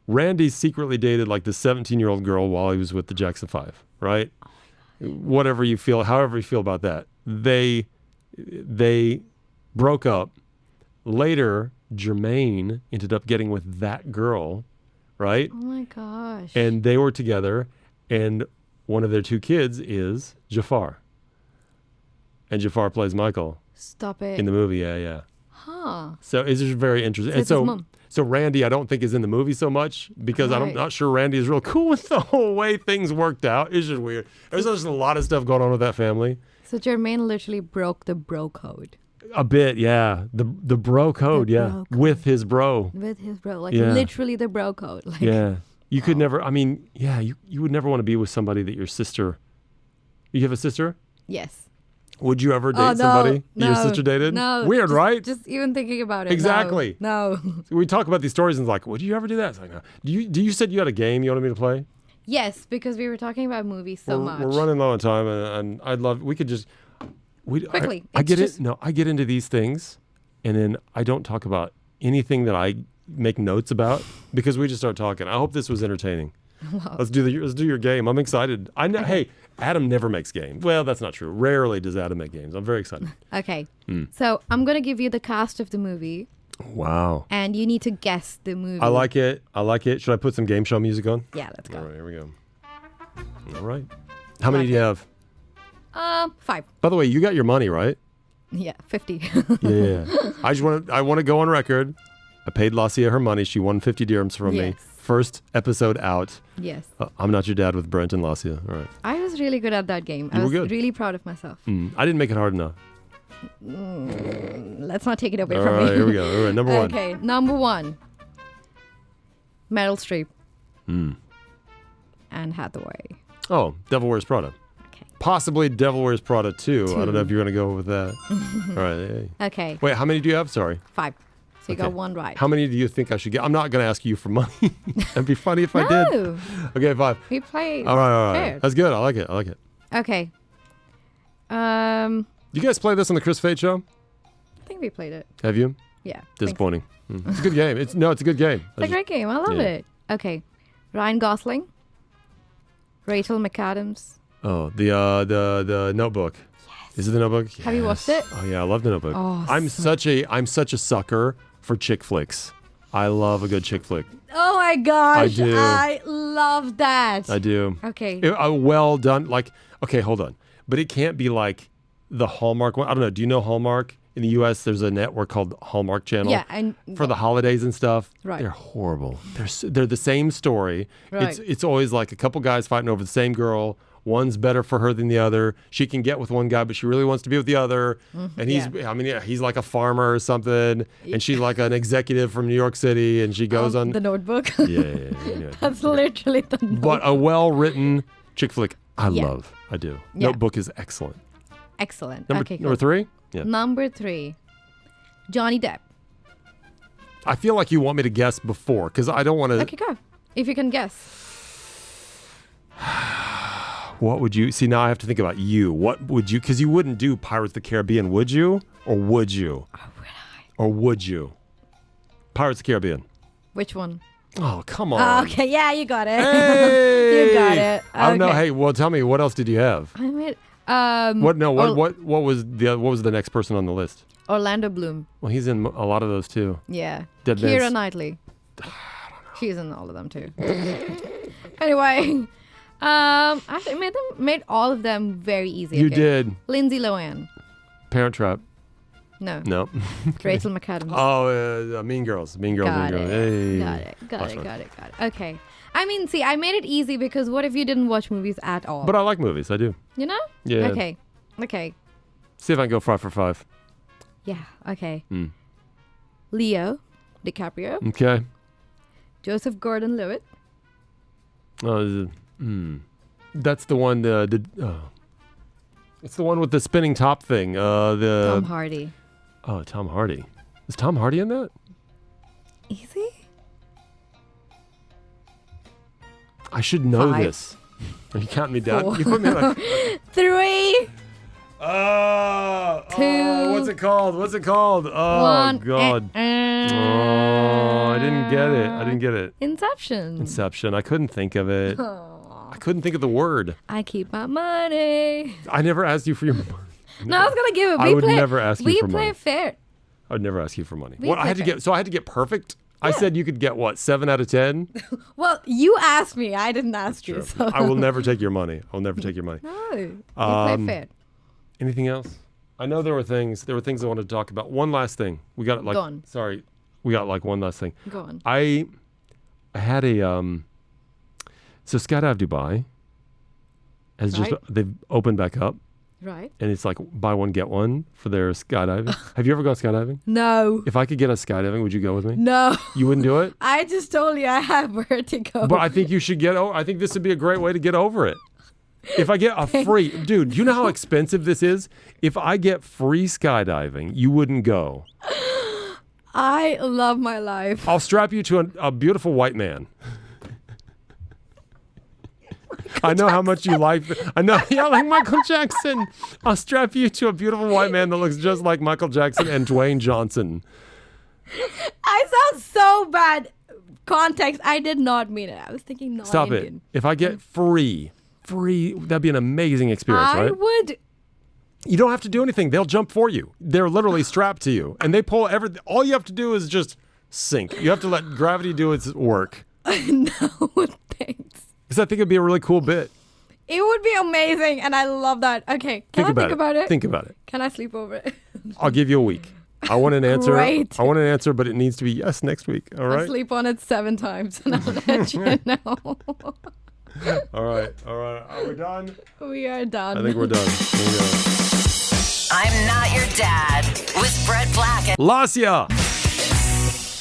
Randy secretly dated like the 17-year-old girl while he was with the Jackson 5, right? Whatever you feel, however you feel about that. They broke up. Later, Jermaine ended up getting with that girl, right? Oh my gosh. And they were together, and one of their 2 kids is Jafar. And Jafar plays Michael. Stop it. In the movie, yeah. Huh. So it's just very interesting. It's his mom. So Randy, I don't think is in the movie so much because I'm not sure Randy is real cool with the whole way things worked out. It's just weird. There's just a lot of stuff going on with that family. So Jermaine literally broke the bro code. A bit, yeah. The bro code, bro code. with his bro. With his bro, literally the bro code. Like, yeah. You could never. I mean, yeah. You would never want to be with somebody that your sister. You have a sister? Yes. Would you ever date somebody your sister dated? No. Weird, right? Just even thinking about it. Exactly. No. We talk about these stories and it's like, would you ever do that? It's like, no. Do you said you had a game you wanted me to play? Yes, because we were talking about movies so much. We're running low on time, and I'd love. We could just. Quickly. I get it. No, I get into these things, and then I don't talk about anything that I make notes about because we just start talking. I hope this was entertaining. Wow. Let's do your game. I'm excited. I know. Okay. Hey, Adam never makes games. Well, that's not true. Rarely does Adam make games. I'm very excited. Okay. So I'm gonna give you the cast of the movie. Wow. And you need to guess the movie. I like it. Should I put some game show music on? Yeah, let's go. All right, here we go. All right. How many do you have? 5. By the way, you got your money, right? Yeah, 50. Yeah. I want to go on record. I paid Laasya her money. She won 50 dirhams from me. First episode out. Yes. I'm Not Your Dad with Brent and Laasya. All right. I was really good at that game. You I were was good. really proud of myself. I didn't make it hard enough. Let's not take it away All from right, me. here we go. All right, number 1. Okay, number 1. Meryl Streep. Anne Hathaway. Oh, Devil Wears Prada. Okay. Possibly Devil Wears Prada 2. I don't know if you're going to go with that. All right. Hey. Okay. Wait, how many do you have? Sorry. 5. So you got 1 right. How many do you think I should get? I'm not going to ask you for money. It'd be funny if I did. Okay, 5. We play. All right. fair. That's good. I like it. Okay. You guys play this on the Chris Fade show? I think we played it. Have you? Yeah. Disappointing. It's a good game. It's a good game. It's a great game. I love it. Okay. Ryan Gosling. Rachel McAdams. Oh, the Notebook. Yes. Is it the Notebook? Yes. Have you watched it? Oh yeah, I love the Notebook. Oh, I'm such a sucker for chick flicks. I love a good chick flick. Oh my gosh. I do. I love that. I do. Okay. Well done. Like, okay, hold on. But it can't be like the Hallmark one. I don't know. Do you know Hallmark? In the U.S., there's a network called Hallmark Channel. Yeah, and for the holidays and stuff. Right. They're horrible. They're the same story. Right. It's always like a couple guys fighting over the same girl. One's better for her than the other. She can get with one guy, but she really wants to be with the other. And he's like a farmer or something, and she's like an executive from New York City, and she goes on The Notebook. Yeah. That's literally the Notebook. But a well-written chick flick, I love. I do. Yeah. Notebook is excellent. Excellent. Number 3? Yeah. Number 3. Johnny Depp. I feel like you want me to guess before, because I don't want to. Okay, go. If you can guess. What would you see? Now I have to think about you. What would you? Because you wouldn't do Pirates of the Caribbean, would you? Or would you? Or would you? Pirates of the Caribbean. Which one? Oh, come on. Okay, yeah, you got it. Hey! You got it. I don't know. Okay. Hey, well, tell me, what else did you have? I made What was the next person on the list? Orlando Bloom. Well, he's in a lot of those too. Yeah. Dead Keira Man's- Knightley. She's in all of them too. Anyway, I made all of them very easy. You okay? did. Lindsay Lohan. Parent Trap. No. No. Rachel McAdams. Oh, Mean Girls. Mean Girls. Got Mean Girls. it. Hey. Got it. Okay. I mean, see, I made it easy because what if you didn't watch movies at all? But I like movies. I do. You know? Yeah. Okay. See if I can go 5 for 5. Yeah. Okay. Leo DiCaprio. Okay. Joseph Gordon-Levitt. That's the one. It's the one with the spinning top thing. Tom Hardy. Oh, Tom Hardy. Is Tom Hardy in that? Easy? I should know 5. this. Are you counting me down? 4. You put me like 3. 2. What's it called? Oh 1. God. I didn't get it. Inception. I couldn't think of it. I couldn't think of the word. I keep my money. I never asked you for your money. No, I was gonna give it. I would never ask you for money. We play fair. I would never ask you for money. We What I play had to fair. get? So I had to get perfect. I said you could get what, 7 out of 10. Well, you asked me. I didn't ask you. So. I will never take your money. I'll never take your money. No, we play fair. Anything else? I know there were things I wanted to talk about. One last thing. We got like. Go on. Sorry, we got like one last thing. Go on. I had a so Skydive Dubai has just they've opened back up, Right. and it's like buy one get one for their skydiving. Have you ever gone skydiving? No. If I could get a skydiving, would you go with me? No. You wouldn't do it? I just told you I have vertigo. But I think you should I think this would be a great way to get over it. If I get a free, dude, you know how expensive this is? If I get free skydiving, you wouldn't go. I love my life. I'll strap you to a beautiful white man. I know how much you like. I know, yeah, like Michael Jackson. I'll strap you to a beautiful white man that looks just like Michael Jackson and Dwayne Johnson. I sound so bad. Context, I did not mean it. I was thinking non-Indian. Stop it. If I get free, that'd be an amazing experience, I right? would. You don't have to do anything. They'll jump for you. They're literally strapped to you. And they pull everything. All you have to do is just sink. You have to let gravity do its work. No, thanks. Because I think it'd be a really cool bit. It would be amazing, and I love that. Okay, can I think about it? Think about it. Can I sleep over it? I'll give you a week. I want an answer. Great. I want an answer, but it needs to be yes next week. All right? I'll sleep on it 7 times, and I'll let you know. All right. Are we done? We are done. I think we're done. Here we go. I'm Not Your Dad with Brett Black. Laasya.